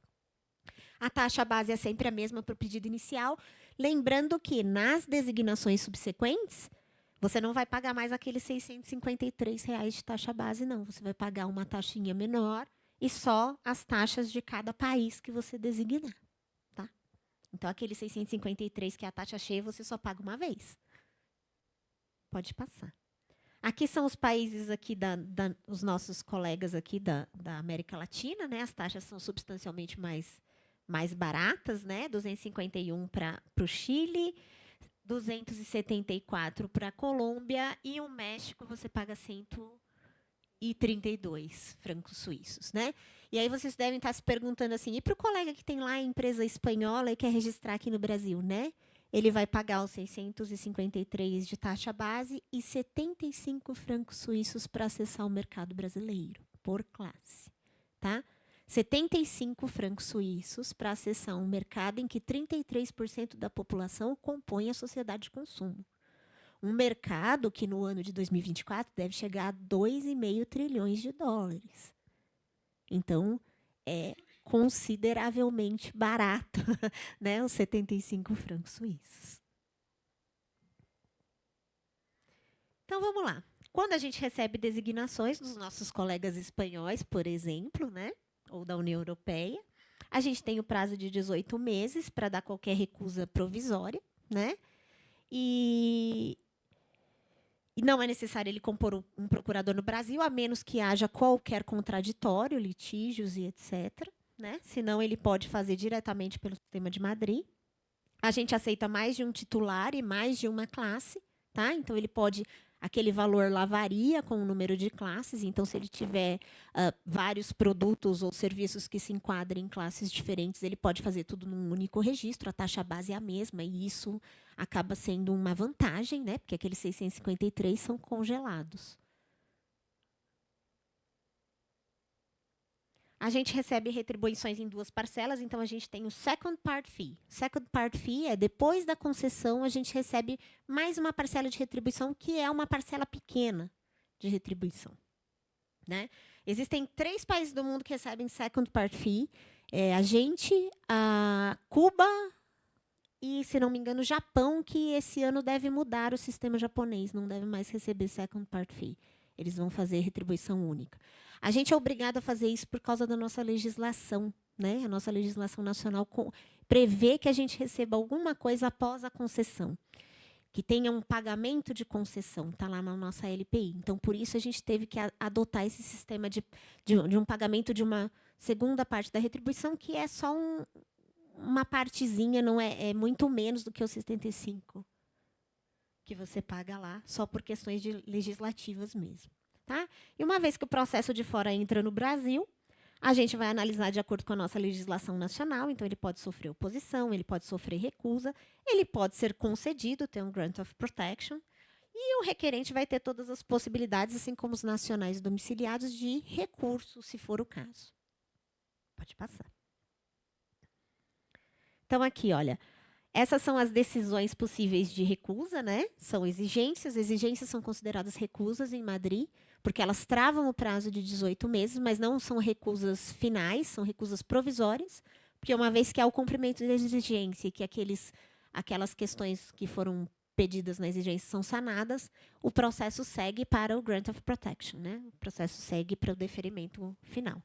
A taxa base é sempre a mesma para o pedido inicial. Lembrando que, nas designações subsequentes, você não vai pagar mais aqueles R$ 653 de taxa base, não. Você vai pagar uma taxinha menor e só as taxas de cada país que você designar. Tá? Então, aquele 653, que é a taxa cheia, você só paga uma vez. Pode passar. Aqui são os países aqui os nossos colegas aqui da América Latina, né? As taxas são substancialmente mais baratas, né? 251 para o Chile, 274 para a Colômbia e o México você paga 132 francos suíços, né? E aí vocês devem estar se perguntando assim, e para o colega que tem lá a empresa espanhola e quer registrar aqui no Brasil, né? Ele vai pagar os 653 de taxa base e 75 francos suíços para acessar o mercado brasileiro, por classe. Tá? 75 francos suíços para acessar um mercado em que 33% da população compõe a sociedade de consumo. Um mercado que, no ano de 2024, deve chegar a 2,5 trilhões de dólares. Então, é consideravelmente barato, né, os 75 francos suíços. Então, vamos lá. Quando a gente recebe designações dos nossos colegas espanhóis, por exemplo, né, ou da União Europeia. A gente tem o prazo de 18 meses para dar qualquer recusa provisória, né? E não é necessário ele compor um procurador no Brasil, a menos que haja qualquer contraditório, litígios e etc. Né? Senão, ele pode fazer diretamente pelo sistema de Madrid. A gente aceita mais de um titular e mais de uma classe. Tá? Então, ele pode... Aquele valor lá varia com o número de classes. Então, se ele tiver vários produtos ou serviços que se enquadrem em classes diferentes, ele pode fazer tudo num único registro. A taxa base é a mesma. E isso acaba sendo uma vantagem, né? Porque aqueles 653 são congelados. A gente recebe retribuições em 2 parcelas, então a gente tem o second part fee. Second part fee é depois da concessão, a gente recebe mais uma parcela de retribuição, que é uma parcela pequena de retribuição. Né? Existem 3 países do mundo que recebem second part fee. A gente, a Cuba e, se não me engano, o Japão, que esse ano deve mudar o sistema japonês, não deve mais receber second part fee. Eles vão fazer retribuição única. A gente é obrigado a fazer isso por causa da nossa legislação. Né? A nossa legislação nacional prevê que a gente receba alguma coisa após a concessão, que tenha um pagamento de concessão, está lá na nossa LPI. Então, por isso, a gente teve que adotar esse sistema de um pagamento de uma segunda parte da retribuição, que é só uma partezinha, não é muito menos do que os 75 que você paga lá, só por questões legislativas mesmo. Tá? E uma vez que o processo de fora entra no Brasil, a gente vai analisar de acordo com a nossa legislação nacional. Então, ele pode sofrer oposição, ele pode sofrer recusa, ele pode ser concedido, ter um grant of protection, e o requerente vai ter todas as possibilidades, assim como os nacionais domiciliados, de recurso, se for o caso. Pode passar. Então, aqui, olha, essas são as decisões possíveis de recusa, né? São exigências. Exigências são consideradas recusas em Madrid, porque elas travam o prazo de 18 meses, mas não são recusas finais, são recusas provisórias, porque uma vez que há o cumprimento da exigência e que aquelas questões que foram pedidas na exigência são sanadas, o processo segue para o grant of protection, né? O processo segue para o deferimento final.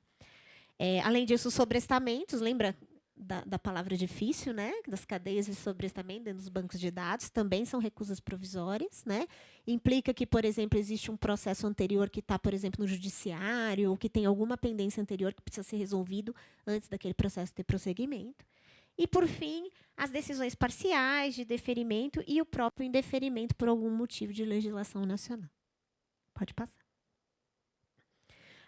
Além disso, os sobrestamentos, lembra da palavra difícil, né? Das cadeias de sobrestamento dentro dos bancos de dados, também são recusas provisórias, né? Implica que, por exemplo, existe um processo anterior que está, por exemplo, no judiciário, ou que tem alguma pendência anterior que precisa ser resolvido antes daquele processo ter prosseguimento. E, por fim, as decisões parciais de deferimento e o próprio indeferimento por algum motivo de legislação nacional. Pode passar.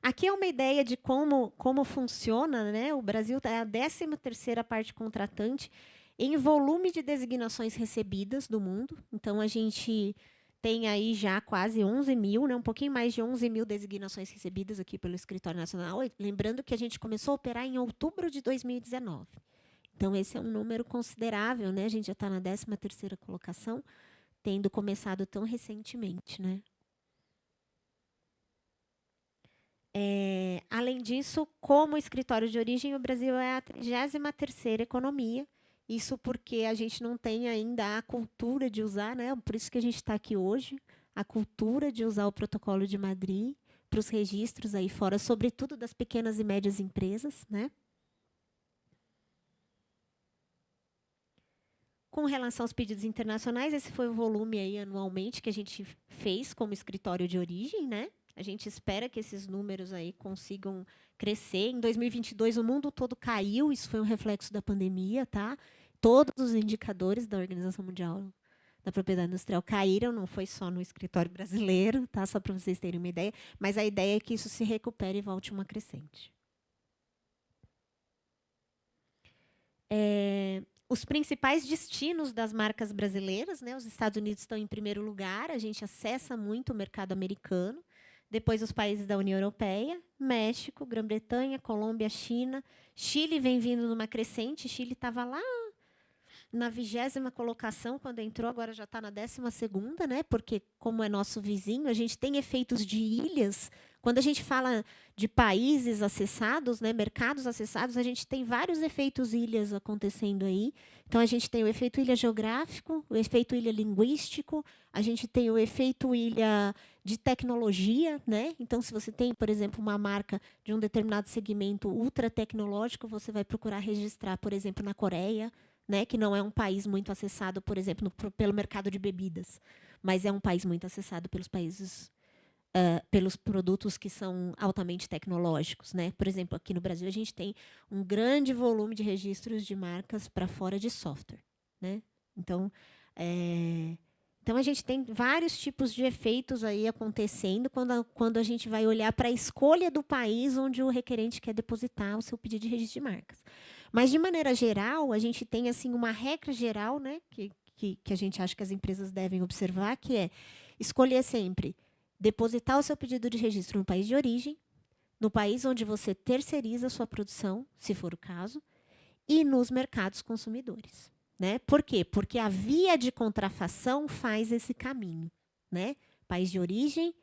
Aqui é uma ideia de como funciona, né? O Brasil é a 13ª parte contratante em volume de designações recebidas do mundo. Então, a gente tem aí já quase 11 mil, né? Um pouquinho mais de 11 mil designações recebidas aqui pelo Escritório Nacional. Lembrando que a gente começou a operar em outubro de 2019. Então, esse é um número considerável, né? A gente já está na 13ª colocação, tendo começado tão recentemente, né? Além disso, como escritório de origem, o Brasil é a 33ª economia. Isso porque a gente não tem ainda a cultura de usar, né? Por isso que a gente está aqui hoje, a cultura de usar o Protocolo de Madrid para os registros aí fora, sobretudo das pequenas e médias empresas, né? Com relação aos pedidos internacionais, esse foi o volume aí anualmente que a gente fez como escritório de origem, né? A gente espera que esses números aí consigam crescer. Em 2022, o mundo todo caiu, isso foi um reflexo da pandemia, tá? Todos os indicadores da Organização Mundial da Propriedade Industrial caíram, não foi só no escritório brasileiro, tá? Só para vocês terem uma ideia. Mas a ideia é que isso se recupere e volte uma crescente. Os principais destinos das marcas brasileiras, né? Os Estados Unidos estão em primeiro lugar, a gente acessa muito o mercado americano. Depois, os países da União Europeia, México, Grã-Bretanha, Colômbia, China. Chile vem vindo numa crescente. Chile estava lá na 20ª colocação quando entrou, agora já está na 12ª, né? Porque, como é nosso vizinho, a gente tem efeitos de ilhas. Quando a gente fala de países acessados, né, mercados acessados, a gente tem vários efeitos ilhas acontecendo aí. Então, a gente tem o efeito ilha geográfico, o efeito ilha linguístico, a gente tem o efeito ilha de tecnologia, né? Então, se você tem, por exemplo, uma marca de um determinado segmento ultra tecnológico, você vai procurar registrar, por exemplo, na Coreia, né? Que não é um país muito acessado, por exemplo, pelo mercado de bebidas, mas é um país muito acessado pelos países, pelos produtos que são altamente tecnológicos, né? Por exemplo, aqui no Brasil a gente tem um grande volume de registros de marcas para fora de software, né? Então, então, a gente tem vários tipos de efeitos aí acontecendo quando a gente vai olhar para a escolha do país onde o requerente quer depositar o seu pedido de registro de marcas. Mas, de maneira geral, a gente tem assim uma regra geral, né, que a gente acha que as empresas devem observar, que é escolher sempre depositar o seu pedido de registro no país de origem, no país onde você terceiriza a sua produção, se for o caso, e nos mercados consumidores. Né? Por quê? Porque a via de contrafação faz esse caminho. Né? País de origem,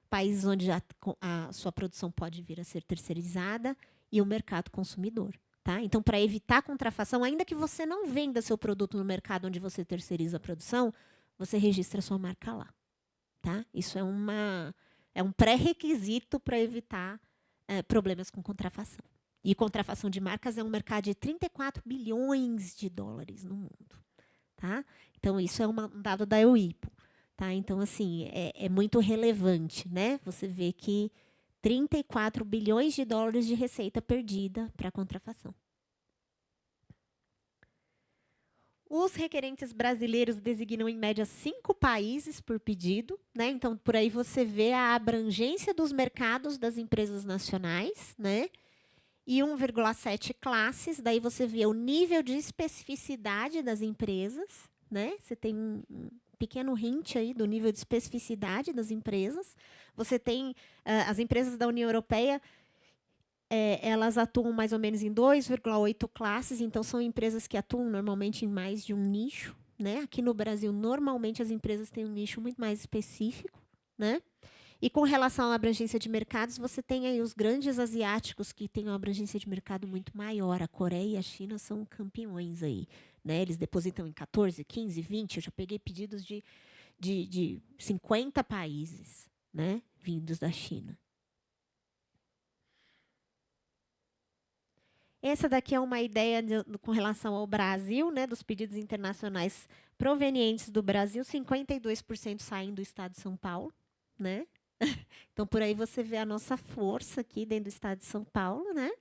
países onde a sua produção pode vir a ser terceirizada e o mercado consumidor. Tá? Então, para evitar contrafação, ainda que você não venda seu produto no mercado onde você terceiriza a produção, você registra a sua marca lá. Tá? Isso é um pré-requisito para evitar problemas com contrafação. E contrafação de marcas é um mercado de 34 bilhões de dólares no mundo. Tá? Então, isso é um dado da EUIPO. Tá? Então, assim, é muito relevante. Né? Você vê que 34 bilhões de dólares de receita perdida para contrafação. Os requerentes brasileiros designam, em média, 5 países por pedido. Né? Então, por aí você vê a abrangência dos mercados das empresas nacionais, né? E 1,7 classes, daí você vê o nível de especificidade das empresas, né? Você tem um pequeno hint aí do nível de especificidade das empresas. Você tem as empresas da União Europeia, elas atuam mais ou menos em 2,8 classes, então são empresas que atuam normalmente em mais de um nicho, né? Aqui no Brasil, normalmente as empresas têm um nicho muito mais específico, né? E com relação à abrangência de mercados, você tem aí os grandes asiáticos que têm uma abrangência de mercado muito maior. A Coreia e a China são campeões aí. Né? Eles depositam em 14, 15, 20. Eu já peguei pedidos de 50 países, né? Vindos da China. Essa daqui é uma ideia com relação ao Brasil, né? Dos pedidos internacionais provenientes do Brasil. 52% saem do estado de São Paulo, né? Então, por aí você vê a nossa força aqui dentro do estado de São Paulo, né?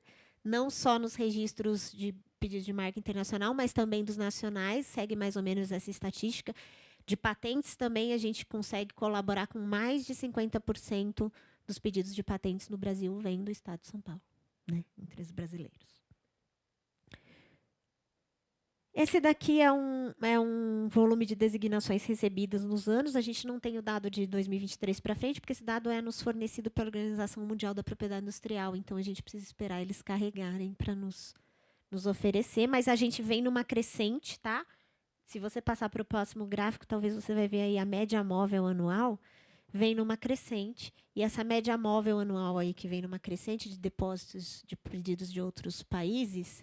Não só nos registros de pedidos de marca internacional, mas também dos nacionais, segue mais ou menos essa estatística. De patentes também a gente consegue colaborar com mais de 50% dos pedidos de patentes no Brasil vêm do estado de São Paulo, né? Entre os brasileiros. Esse daqui é um volume de designações recebidas nos anos. A gente não tem o dado de 2023 para frente, porque esse dado é nos fornecido pela Organização Mundial da Propriedade Industrial. Então, a gente precisa esperar eles carregarem para nos oferecer. Mas a gente vem numa crescente, tá? Se você passar para o próximo gráfico, talvez você vai ver aí a média móvel anual vem numa crescente. E essa média móvel anual aí que vem numa crescente de depósitos de pedidos de outros países,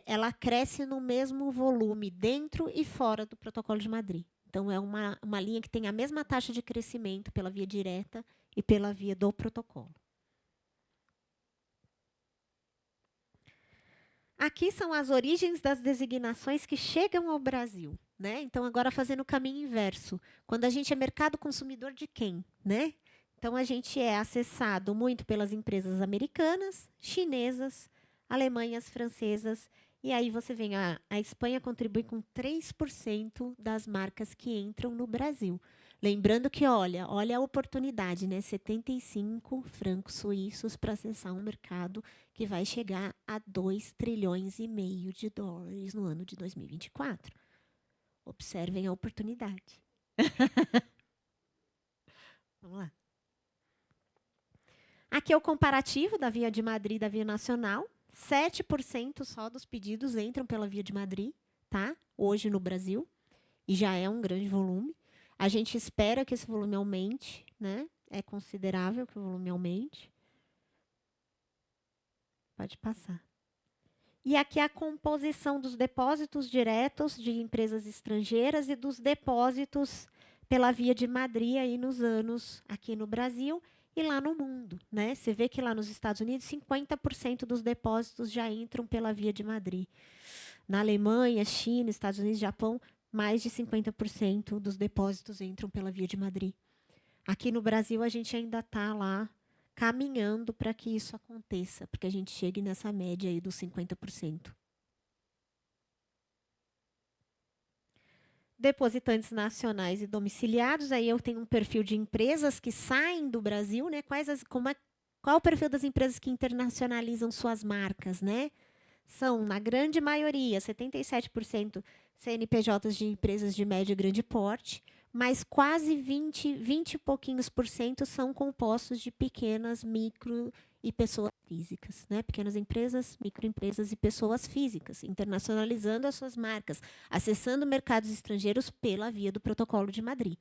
ela cresce no mesmo volume dentro e fora do Protocolo de Madrid. Então, é uma linha que tem a mesma taxa de crescimento pela via direta e pela via do protocolo. Aqui são as origens das designações que chegam ao Brasil. Né? Então, agora fazendo o caminho inverso. Quando a gente é mercado consumidor de quem? Né? Então, a gente é acessado muito pelas empresas americanas, chinesas, alemãs, francesas, e aí você vem, a Espanha contribui com 3% das marcas que entram no Brasil. Lembrando que, olha a oportunidade, né? 75 francos suíços para acessar um mercado que vai chegar a 2,5 trilhões de dólares no ano de 2024. Observem a oportunidade. Vamos lá. Aqui é o comparativo da Via de Madrid e da Via Nacional. 7% só dos pedidos entram pela Via de Madrid, tá? Hoje no Brasil, e já é um grande volume. A gente espera que esse volume aumente, né? É considerável que o volume aumente. Pode passar. E aqui a composição dos depósitos diretos de empresas estrangeiras e dos depósitos pela Via de Madrid aí nos anos aqui no Brasil e lá no mundo, né? Você vê que lá nos Estados Unidos 50% dos depósitos já entram pela Via de Madrid. Na Alemanha, China, Estados Unidos, Japão, mais de 50% dos depósitos entram pela Via de Madrid. Aqui no Brasil, a gente ainda está lá caminhando para que isso aconteça, porque a gente chegue nessa média aí dos 50%. Depositantes nacionais e domiciliados, aí eu tenho um perfil de empresas que saem do Brasil, né? Qual o perfil das empresas que internacionalizam suas marcas, né? São, na grande maioria, 77% CNPJs de empresas de médio e grande porte, mas quase 20 e pouquinhos por cento são compostos de pequenas, micro e pessoas físicas, né? Pequenas empresas, microempresas e pessoas físicas, internacionalizando as suas marcas, acessando mercados estrangeiros pela via do Protocolo de Madrid.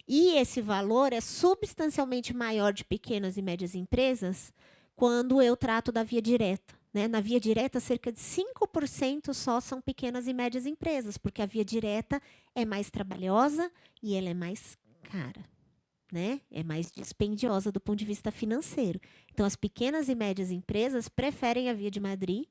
E esse valor é substancialmente maior de pequenas e médias empresas quando eu trato da via direta. Né? Na via direta, cerca de 5% só são pequenas e médias empresas, porque a via direta é mais trabalhosa e ela é mais cara. Né? É mais dispendiosa do ponto de vista financeiro. Então, as pequenas e médias empresas preferem a Via de Madrid,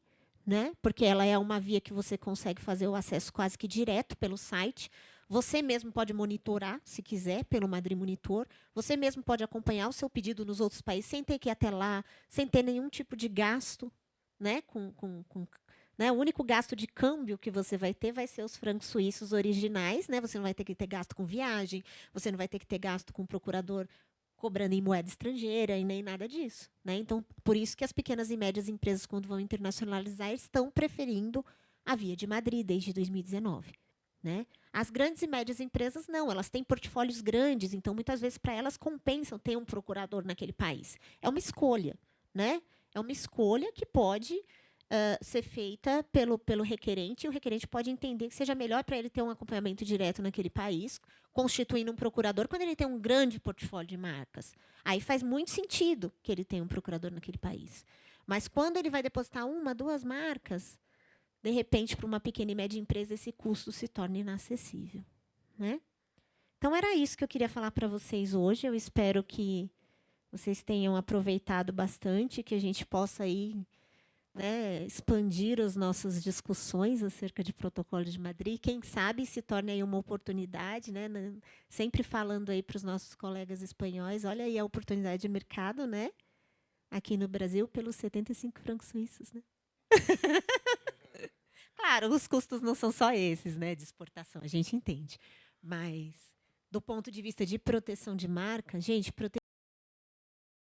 né? Porque ela é uma via que você consegue fazer o acesso quase que direto pelo site. Você mesmo pode monitorar, se quiser, pelo Madrid Monitor. Você mesmo pode acompanhar o seu pedido nos outros países sem ter que ir até lá, sem ter nenhum tipo de gasto, né? Né? O único gasto de câmbio que você vai ter vai ser os francos suíços originais, né? Você não vai ter que ter gasto com viagem, você não vai ter que ter gasto com o procurador cobrando em moeda estrangeira e nem nada disso, né? Então, por isso que as pequenas e médias empresas, quando vão internacionalizar, estão preferindo a Via de Madrid desde 2019, né? As grandes e médias empresas não, elas têm portfólios grandes, então muitas vezes para elas compensam ter um procurador naquele país. É uma escolha, né? É uma escolha que pode ser feita pelo requerente, e o requerente pode entender que seja melhor para ele ter um acompanhamento direto naquele país, constituindo um procurador, quando ele tem um grande portfólio de marcas. Aí faz muito sentido que ele tenha um procurador naquele país. Mas quando ele vai depositar uma, duas marcas, de repente, para uma pequena e média empresa, esse custo se torna inacessível. Né? Então, era isso que eu queria falar para vocês hoje. Eu espero que vocês tenham aproveitado bastante, que a gente possa aí, né, expandir as nossas discussões acerca de Protocolo de Madrid. Quem sabe se torne aí uma oportunidade, né? Sempre falando aí para os nossos colegas espanhóis, olha aí a oportunidade de mercado, né? Aqui no Brasil, pelos 75 francos suíços, né? Claro, os custos não são só esses, né, de exportação, a gente entende. Mas, do ponto de vista de proteção de marca, gente,